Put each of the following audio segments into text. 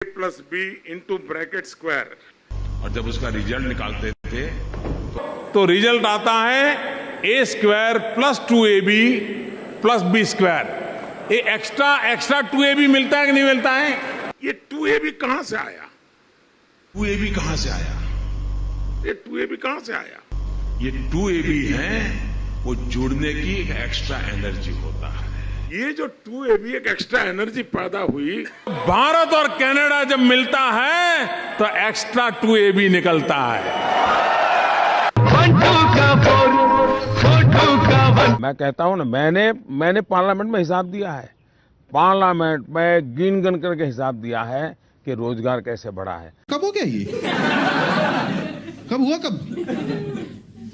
Plus B into bracket square, और जब उसका रिजल्ट निकालते थे तो रिजल्ट आता है a square plus 2ab plus b square. ये एक्स्ट्रा 2ab मिलता है कि नहीं मिलता है? ये 2ab कहां से आया? 2ab कहां से आया? ये 2ab कहां से आया? ये 2ab है, वो जुड़ने की एक एक्स्ट्रा एनर्जी होता है। ये जो 2ab एक एक्स्ट्रा एनर्जी पैदा हुई, भारत और कनाडा जब मिलता है तो एक्स्ट्रा 2ab निकलता है। मैं कहता हूं ना, मैंने पार्लियामेंट में हिसाब दिया है, पार्लियामेंट में गिन गिन करके हिसाब दिया है कि रोजगार कैसे बढ़ा है। कब हो गया ये? कब हुआ? कब?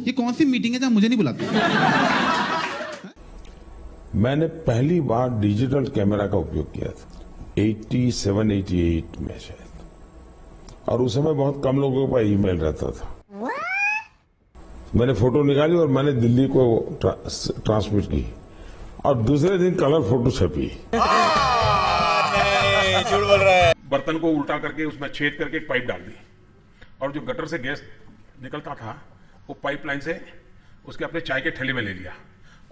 ये कौन सी मीटिंग है जहां मुझे नहीं बुलाते? मैंने पहली बार डिजिटल कैमरा का उपयोग किया था 87-88 में शायद, और उस समय बहुत कम लोगों के पास ईमेल रहता था। मैंने फोटो निकाली और मैंने दिल्ली को ट्रांसमिट की, और दूसरे दिन कलर फोटो छपी। झूठ बोल रहा है। बर्तन को उल्टा करके उसमें छेद करके एक पाइप डाल दी, और जो गटर से गैस निकलता था वो पाइपलाइन से उसके अपने चाय के ठेले में ले लिया,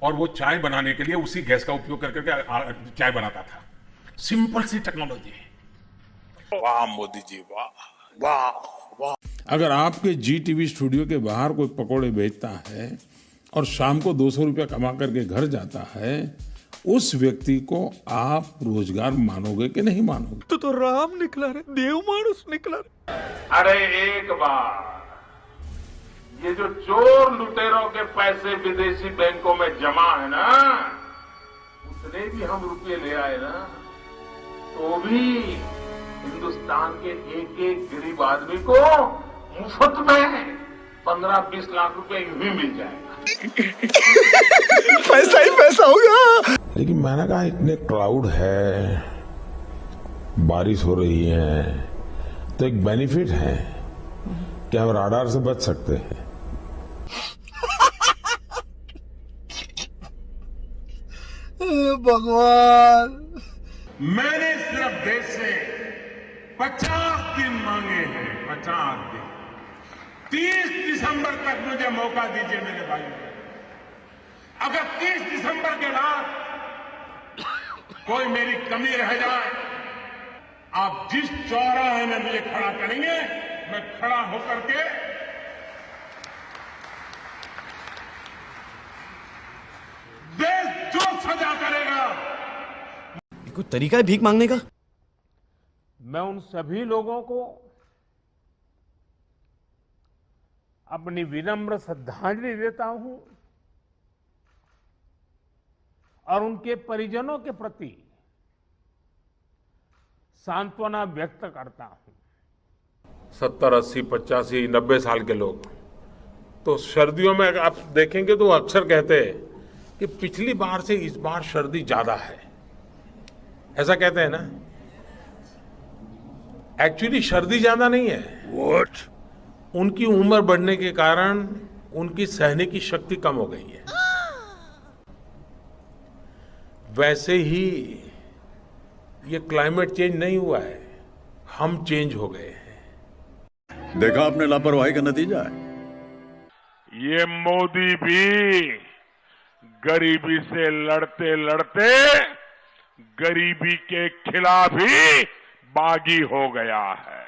और वो चाय बनाने के लिए उसी गैस का उपयोग करके चाय बनाता था। सिंपल सी टेक्नोलॉजी। वाह मोदी जी, वाह वाह वाह। अगर आपके जी टीवी स्टूडियो के बाहर कोई पकोड़े बेचता है और शाम को 200 रुपया कमा करके घर जाता है, उस व्यक्ति को आप रोजगार मानोगे कि नहीं मानोगे? तो राम निकला रे, देव मानुस निकला रे। अरे एक बार ये जो चोर लुटेरों के पैसे विदेशी बैंकों में जमा है ना, उतने भी हम रुपये ले आए ना, तो भी हिंदुस्तान के एक एक गरीब आदमी को मुफ्त में 15-20 लाख रुपए यूं ही मिल जाएगा। पैसा ही पैसा होगा। लेकिन मैंने कहा इतने क्लाउड है, बारिश हो रही है, तो एक बेनिफिट है कि हम राडार से बच सकते हैं। भगवान, मैंने सिर्फ देश से 50 दिन मांगे हैं, 50 दिन। 30 दिसंबर तक मुझे मौका दीजिए मेरे भाई। अगर 30 दिसंबर के बाद कोई मेरी कमी रह जाए, आप जिस चौराहे में मुझे खड़ा करेंगे, मैं खड़ा होकर के देश जो सजा करेगा। कोई तरीका है भीख मांगने का? मैं उन सभी लोगों को अपनी विनम्र श्रद्धांजलि देता हूं और उनके परिजनों के प्रति सांत्वना व्यक्त करता हूं। 70, 80, 85, 90 साल के लोग तो सर्दियों में आप देखेंगे तो अक्सर कहते हैं कि पिछली बार से इस बार सर्दी ज्यादा है, ऐसा कहते हैं ना। एक्चुअली सर्दी ज्यादा नहीं है। व्हाट? उनकी उम्र बढ़ने के कारण उनकी सहने की शक्ति कम हो गई है। वैसे ही ये क्लाइमेट चेंज नहीं हुआ है, हम चेंज हो गए हैं। देखा आपने लापरवाही का नतीजा है। ये मोदी भी गरीबी से लड़ते लड़ते गरीबी के खिलाफ ही बागी हो गया है।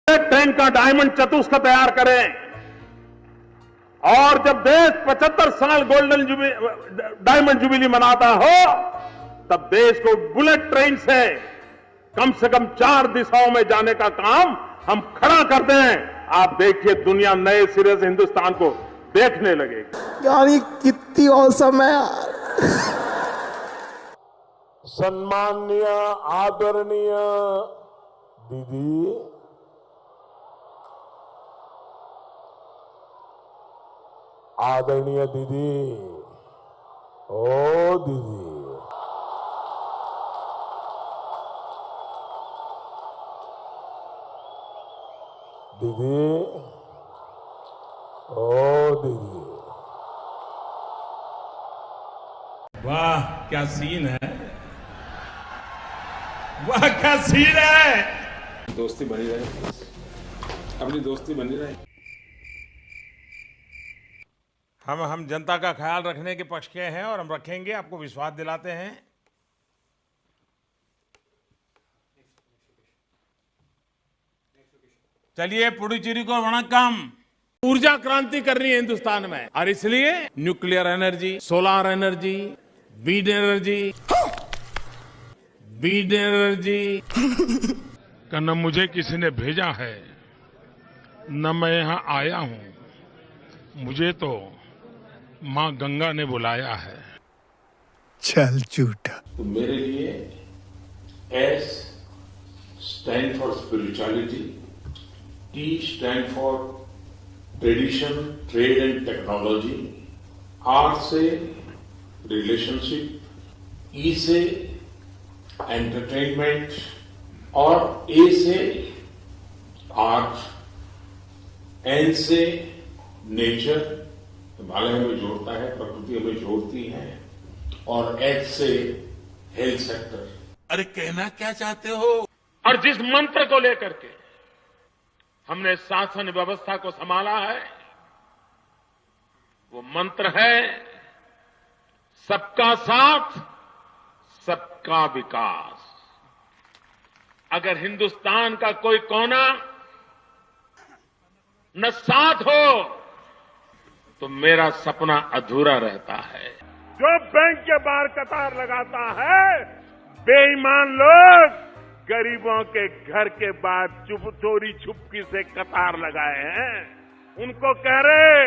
ट्रेन का डायमंड चतुष्क तैयार करें, और जब देश 75 साल गोल्डन डायमंड जुबिली मनाता हो, तब देश को बुलेट ट्रेन से कम 4 दिशाओं में जाने का काम हम खड़ा करते हैं। आप देखिए, दुनिया नए सिरे से हिंदुस्तान को देखने लगेगी। यार ये कितनी औसम है यार। सम्माननीय आदरणीय दीदी, आदरणीय दीदी, ओ दीदी, दीदी, ओ दीदी। वाह क्या सीन है, वाह क्या सीन है। दोस्ती बनी रहे, अपनी दोस्ती बनी रहे। हम जनता का ख्याल रखने के पक्ष के हैं और हम रखेंगे, आपको विश्वास दिलाते हैं। चलिए, पुडुचेरी को वणक्कम। ऊर्जा क्रांति करनी है हिंदुस्तान में, और इसलिए nuclear energy, solar energy, wind energy, का न मुझे किसी ने भेजा है न मैं यहां आया हूं, मुझे तो मां गंगा ने बुलाया है। चल झूठा। तो मेरे लिए S stand for spirituality, T stand for tradition, trade and technology, R से रिलेशनशिप, ई से एंटरटेनमेंट और ए से आर्ट, एन से नेचर, हिमालय हमें जोड़ता है, प्रकृति हमें जोड़ती है, और एच से हेल्थ सेक्टर। अरे कहना क्या चाहते हो? और जिस मंत्र को लेकर के हमने शासन व्यवस्था को संभाला है, वो मंत्र है सबका साथ, सबका विकास। अगर हिंदुस्तान का कोई कोना न साथ हो तो मेरा सपना अधूरा रहता है। जो बैंक के बाहर कतार लगाता है, बेईमान लोग गरीबों के घर के बाहर चोरी छुपकी से कतार लगाए हैं। उनको कह रहे,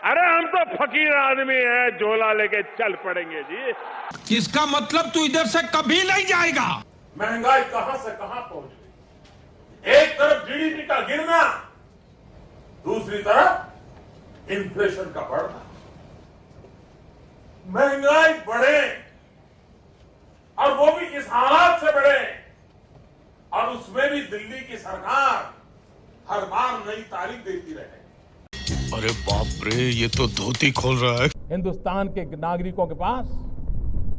अरे हम तो फकीर आदमी हैं, झोला लेके चल पड़ेंगे जी। इसका मतलब तू इधर से कभी नहीं जाएगा। महंगाई कहां से कहां पहुंच गई। एक तरफ जीडीपी का गिरना, दूसरी तरफ इन्फ्लेशन का बढ़ना। महंगाई बढ़े और वो भी इस हालात से बढ़े, और उसमें भी दिल्ली की सरकार हर बार नई तारीख देती रहे। अरे बाप रे, ये तो धोती खोल रहा है। हिंदुस्तान के नागरिकों के पास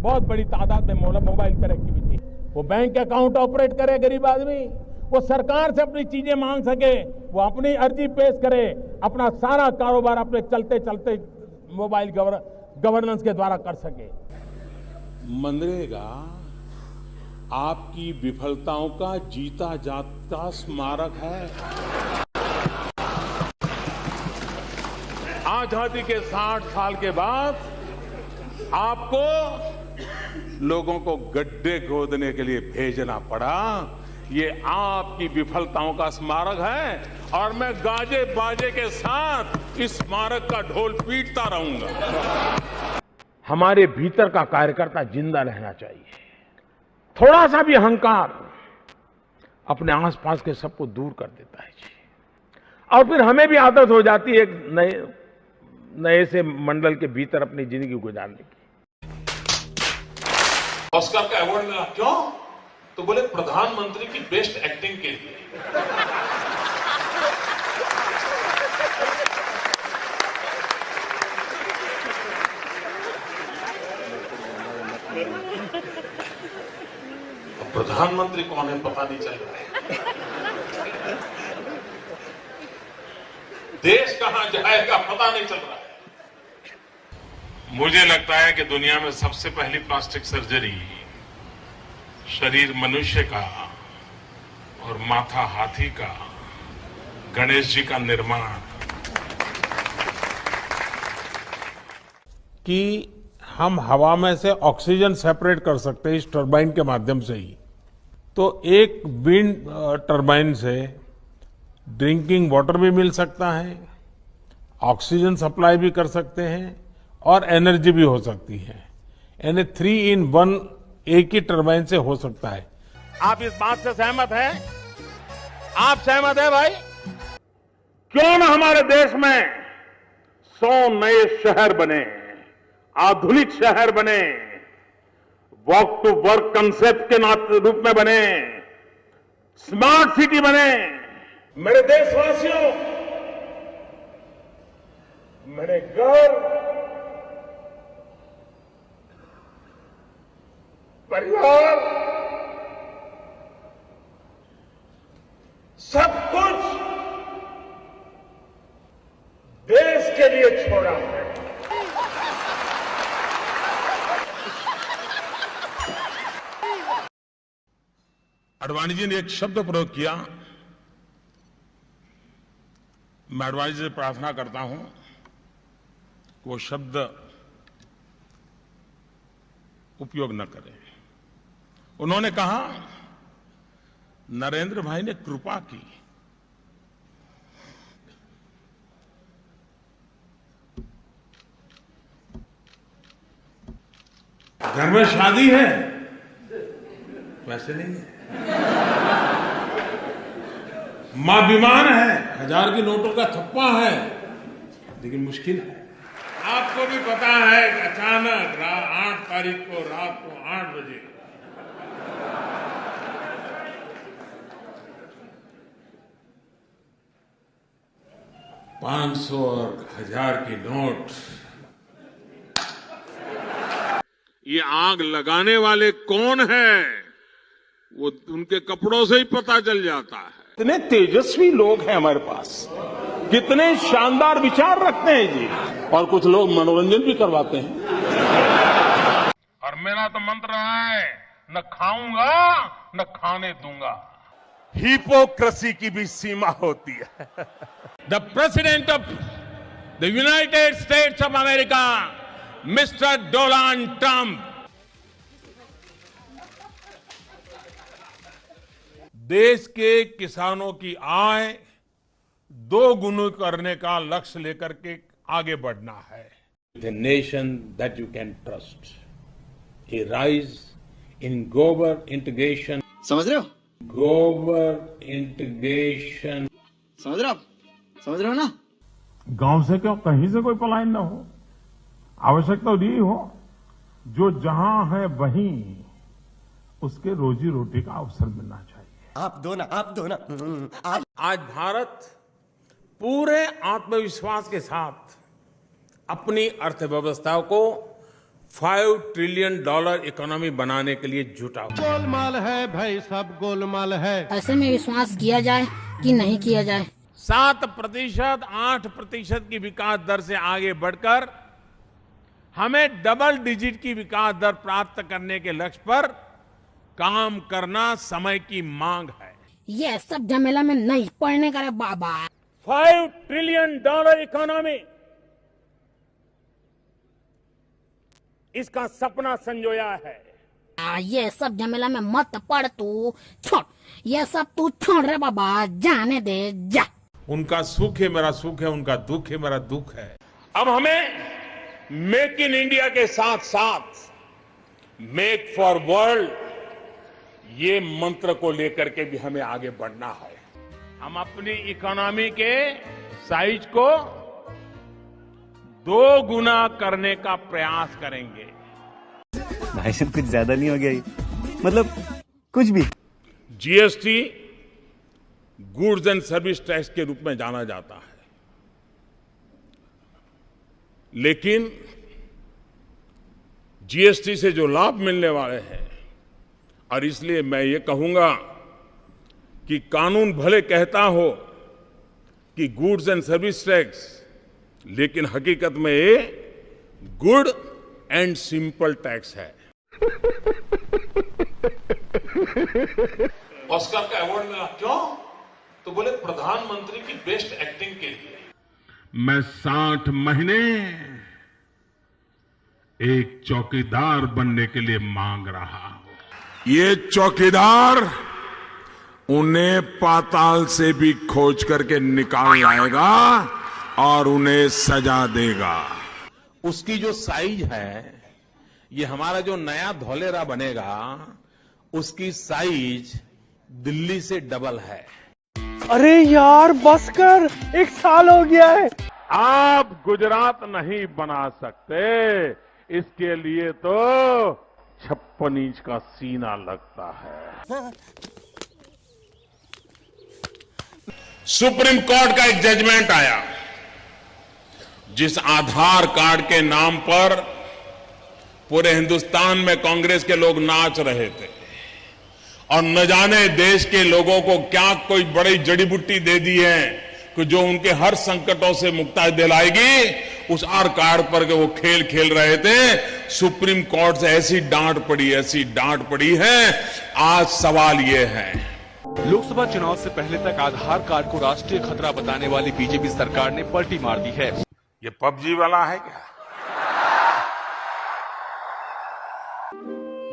बहुत बड़ी तादाद में मोबाइल कनेक्टिविटी, वो बैंक अकाउंट ऑपरेट करे, गरीब आदमी वो सरकार से अपनी चीजें मांग सके, वो अपनी अर्जी पेश करे, अपना सारा कारोबार अपने चलते चलते मोबाइल गवर्नेंस के द्वारा कर सके। मनरेगा आपकी विफलताओं का जीता जागता स्मारक है। आजादी के 60 साल के बाद आपको लोगों को गड्ढे खोदने के लिए भेजना पड़ा। ये आपकी विफलताओं का स्मारक है, और मैं गाजे बाजे के साथ इस स्मारक का ढोल पीटता रहूंगा। हमारे भीतर का कार्यकर्ता जिंदा रहना चाहिए। थोड़ा सा भी अहंकार अपने आसपास के सबको दूर कर देता है जी, और फिर हमें भी आदत हो जाती है एक नए से मंडल के भीतर अपनी जिंदगी गुजारने की। ऑस्कर का अवार्ड मिला, क्यों? तो बोले प्रधानमंत्री की बेस्ट एक्टिंग के लिए। प्रधानमंत्री कौन है पता नहीं चल रहा है, देश कहां जाएगा पता नहीं चल रहा है। मुझे लगता है कि दुनिया में सबसे पहली प्लास्टिक सर्जरी शरीर मनुष्य का और माथा हाथी का, गणेश जी का निर्माण, कि हम हवा में से ऑक्सीजन सेपरेट कर सकते हैं इस टरबाइन के माध्यम से ही। तो एक विंड टरबाइन से ड्रिंकिंग वाटर भी मिल सकता है, ऑक्सीजन सप्लाई भी कर सकते हैं, और एनर्जी भी हो सकती है। यानी 3 in 1 एक ही टरबाइन से हो सकता है। आप इस बात से सहमत हैं? आप सहमत हैं भाई? क्यों ना हमारे देश में 100 नए शहर बने, आधुनिक शहर बने, वॉक टू वर्क कंसेप्ट के रूप में बने, स्मार्ट सिटी बने। मेरे देशवासियों, मेरे घर परिवार, सब कुछ देश के लिए छोड़ा है। आडवाणी जी ने एक शब्द प्रयोग किया। मैं आडवाणी जी से प्रार्थना करता हूं कि वो शब्द उपयोग न करें। उन्होंने कहा, नरेंद्र भाई ने कृपा की। घर में शादी है, वैसे नहीं है। मां बीमार है, 1000 की नोटों का थप्पा है, लेकिन मुश्किल है। आपको भी पता है कि अचानक 8 तारीख को रात को 8 बजे $500 और 1000 की नोट, ये आग लगाने वाले कौन है वो उनके कपड़ों से ही पता चल जाता है। कितने तेजस्वी लोग हैं हमारे पास, कितने शानदार विचार रखते हैं जी, और कुछ लोग मनोरंजन भी करवाते हैं। और मेरा तो मंत्र रहा है, न खाऊंगा न खाने दूंगा। हिपोक्रेसी की भी सीमा होती है। The president of the United states of America, mister Donald Trump, देश के किसानों की आय 2 गुना करने का लक्ष्य लेकर के आगे बढ़ना है। A nation that you can trust. A rise in global integration. समझ रहे हो? Global integration. समझ रहे हो ना? गांव से क्यों कहीं से कोई पलायन न हो, आवश्यकता तो यही हो, जो जहां है वहीं उसके रोजी रोटी का अवसर मिलना चाहिए। आप दो ना। आज भारत पूरे आत्मविश्वास के साथ अपनी अर्थव्यवस्था को $5 ट्रिलियन इकोनॉमी बनाने के लिए जुटा हुआ। गोलमाल है भाई, सब गोलमाल है। ऐसे में विश्वास किया जाए कि नहीं किया जाए। 7%, 8% की विकास दर से आगे बढ़कर हमें डबल डिजिट की विकास दर प्राप्त करने के लक्ष्य पर काम करना समय की मांग है। ये सब झमेला में नहीं पड़ने का रे बाबा। $5 ट्रिलियन इकोनॉमी, इसका सपना संजोया है। ये सब झमेला में मत पड़ तू, छोड़ ये सब तू छोड़ रे बाबा, जाने दे जा। उनका सुख है मेरा सुख है, उनका दुख है मेरा दुख है। अब हमें मेक इन इंडिया के साथ साथ मेक फॉर वर्ल्ड, ये मंत्र को लेकर के भी हमें आगे बढ़ना है। हम अपनी इकोनॉमी के साइज को 2 गुना करने का प्रयास करेंगे। भाई साहब कुछ ज्यादा नहीं हो गया ये? मतलब कुछ भी। GST goods and service tax के रूप में जाना जाता है, लेकिन जीएसटी से जो लाभ मिलने वाले हैं, और इसलिए मैं ये कहूंगा कि कानून भले कहता हो कि गुड्स एंड सर्विस टैक्स, लेकिन हकीकत में ये गुड एंड सिंपल टैक्स है। ऑस्कर का अवार्ड मिला, क्यों? तो बोले प्रधानमंत्री की बेस्ट एक्टिंग के लिए। मैं 60 महीने एक चौकीदार बनने के लिए मांग रहा हूं। ये चौकीदार उन्हें पाताल से भी खोज करके निकाल लाएगा और उन्हें सजा देगा। उसकी जो साइज है, ये हमारा जो नया धौलेरा बनेगा, उसकी साइज दिल्ली से डबल है। अरे यार बस कर, 1 साल हो गया है। आप गुजरात नहीं बना सकते, इसके लिए तो 56 इंच का सीना लगता है। सुप्रीम कोर्ट का एक जजमेंट आया, जिस आधार कार्ड के नाम पर पूरे हिंदुस्तान में कांग्रेस के लोग नाच रहे थे और न जाने देश के लोगों को क्या कोई बड़ी जड़ी बूटी दे दी है कि जो उनके हर संकटों से मुक्ति दिलाएगी। उस आर कार पर के वो खेल खेल रहे थे। सुप्रीम कोर्ट से ऐसी डांट पड़ी है। आज सवाल ये है, लोकसभा चुनाव से पहले तक आधार कार्ड को राष्ट्रीय खतरा बताने वाली बीजेपी सरकार ने पलटी मार दी है। ये पबजी वाला है क्या?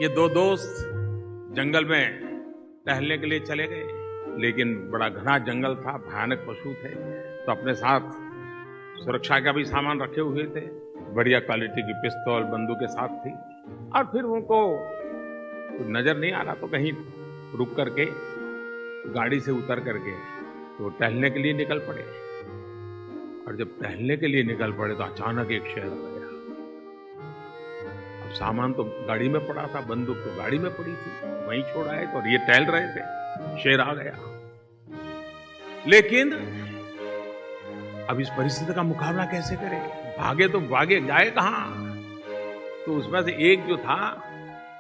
ये दो दोस्त जंगल में टहलने के लिए चले गए, लेकिन बड़ा घना जंगल था, भयानक पशु थे, तो अपने साथ सुरक्षा का भी सामान रखे हुए थे। बढ़िया क्वालिटी की पिस्तौल बंदूकें साथ थी। और फिर उनको नजर नहीं आ रहा तो कहीं रुक करके गाड़ी से उतर करके तो टहलने के लिए निकल पड़े। और जब टहलने के लिए निकल पड़े तो अचानक एक शेर आ गया। अब सामान तो गाड़ी में पड़ा था, बंदूक तो गाड़ी में पड़ी थी, वहीं छोड़ आए तो ये टहल रहे थे, शेर आ गया। लेकिन अब इस परिस्थिति का मुकाबला कैसे करें? भागे तो भागे, जाए कहां? तो उसमें से एक जो था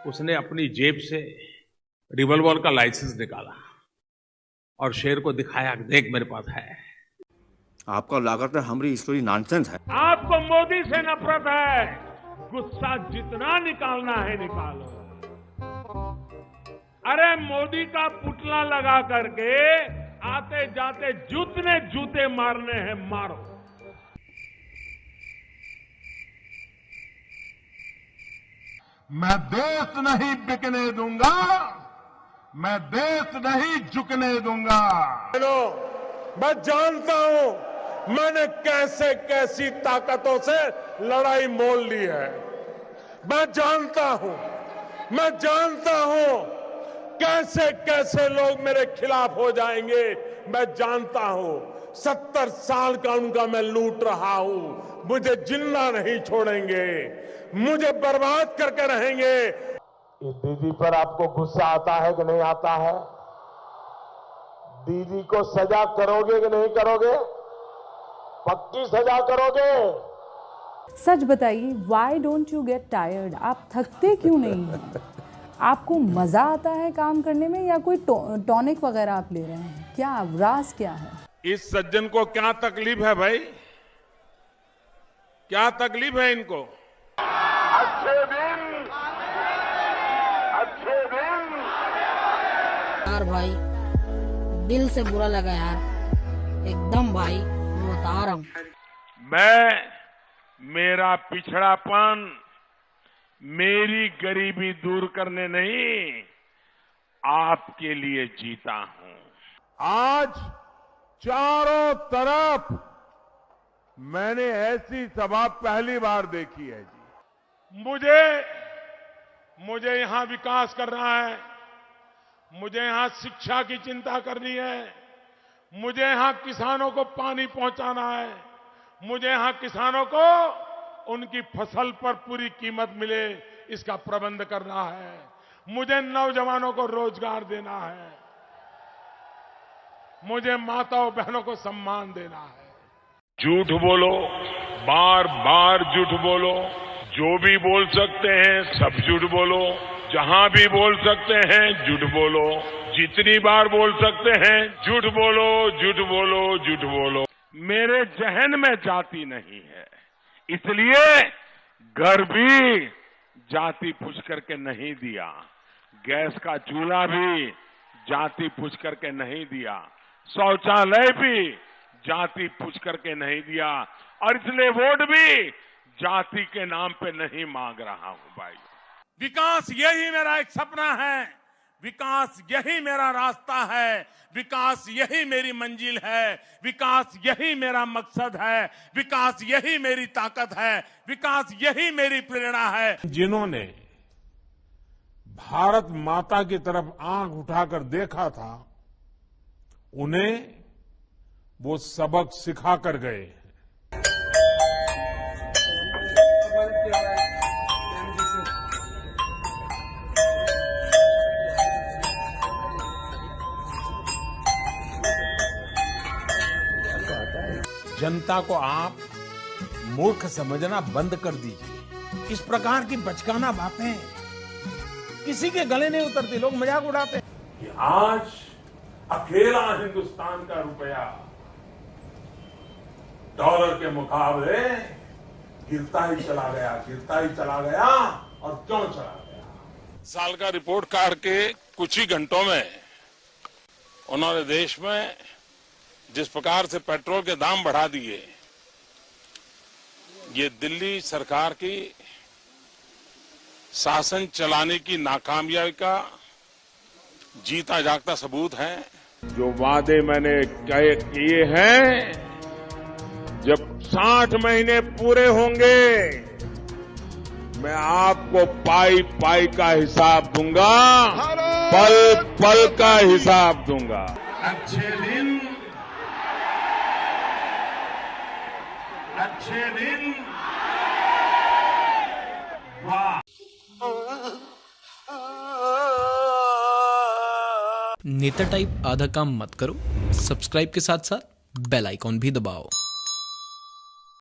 उसने अपनी जेब से रिवॉल्वर का लाइसेंस निकाला और शेर को दिखाया, देख मेरे पास है। आपका लागत है हमारी स्टोरी नॉनसेंस है। आपको मोदी से नफरत है, गुस्सा जितना निकालना है निकालो। अरे मोदी का पुतला लगा करके आते जाते जितने जूते मारने हैं मारो। मैं देश नहीं बिकने दूंगा, मैं देश नहीं झुकने दूंगा। मैं जानता हूं मैंने कैसे कैसी ताकतों से लड़ाई मोल ली है। मैं जानता हूं कैसे कैसे लोग मेरे खिलाफ हो जाएंगे। मैं जानता हूं 70 साल का उनका मैं लूट रहा हूं। मुझे जिंदा नहीं छोड़ेंगे, मुझे बर्बाद करके रहेंगे। इस दीदी पर आपको गुस्सा आता है कि नहीं आता है? दीदी को सजा करोगे कि नहीं करोगे? पक्की सजा करोगे? सच बताइए, why don't you get tired? आप थकते क्यों नहीं हैं? आपको मजा आता है काम करने में या कोई टॉनिक वगैरह आप ले रहे हैं? क्या राज क्या है? इस सज्जन को क्या तकलीफ है भाई? क्या तकलीफ है इनको? अच्छे दिन यार भाई दिल से बुरा लगा यार, एकदम भाई बता रहा हूं। मेरा पिछड़ापन मेरी गरीबी दूर करने नहीं, आपके लिए जीता हूं। आज चारों तरफ मैंने ऐसी सभा पहली बार देखी है जी। मुझे यहां विकास करना है, मुझे यहां शिक्षा की चिंता करनी है, मुझे यहां किसानों को पानी पहुंचाना है, मुझे यहां किसानों को उनकी फसल पर पूरी कीमत मिले इसका प्रबंध करना है, मुझे नौजवानों को रोजगार देना है, मुझे माताओं बहनों को सम्मान देना है। झूठ बोलो, बार बार झूठ बोलो, जो भी बोल सकते हैं सब झूठ बोलो, जहां भी बोल सकते हैं झूठ बोलो, जितनी बार बोल सकते हैं झूठ बोलो, झूठ बोलो, झूठ बोलो। मेरे जहन में जाति नहीं है, इसलिए घर भी जाति पूछ करके नहीं दिया, गैस का चूल्हा भी जाति पूछ करके नहीं दिया, शौचालय भी जाति पूछ करके नहीं दिया, और इसलिए वोट भी जाति के नाम पे नहीं मांग रहा हूं भाई। विकास यही मेरा एक सपना है, विकास यही मेरा रास्ता है, विकास यही मेरी मंजिल है, विकास यही मेरा मकसद है, विकास यही मेरी ताकत है, विकास यही मेरी प्रेरणा है। जिन्होंने भारत माता की तरफ आंख उठाकर देखा था, उन्हें वो सबक सिखा कर गए। जनता को आप मूर्ख समझना बंद कर दीजिए। इस प्रकार की बचकाना बातें किसी के गले नहीं उतरती, लोग मजाक उड़ाते कि आज अकेला हिंदुस्तान का रुपया डॉलर के मुकाबले गिरता ही चला गया और क्यों चला गया। साल का रिपोर्ट कार्ड के कुछ ही घंटों में उन्होंने देश में जिस प्रकार से पेट्रोल के दाम बढ़ा दिए, ये दिल्ली सरकार की शासन चलाने की नाकामयाबी का जीता जागता सबूत है। जो वादे मैंने किए हैं, जब 60 महीने पूरे होंगे, मैं आपको पाई पाई का हिसाब दूंगा, पल पल का हिसाब दूंगा। अच्छे दिन वाह। नेता टाइप आधा काम मत करो, सब्सक्राइब के साथ साथ बेल आइकॉन भी दबाओ।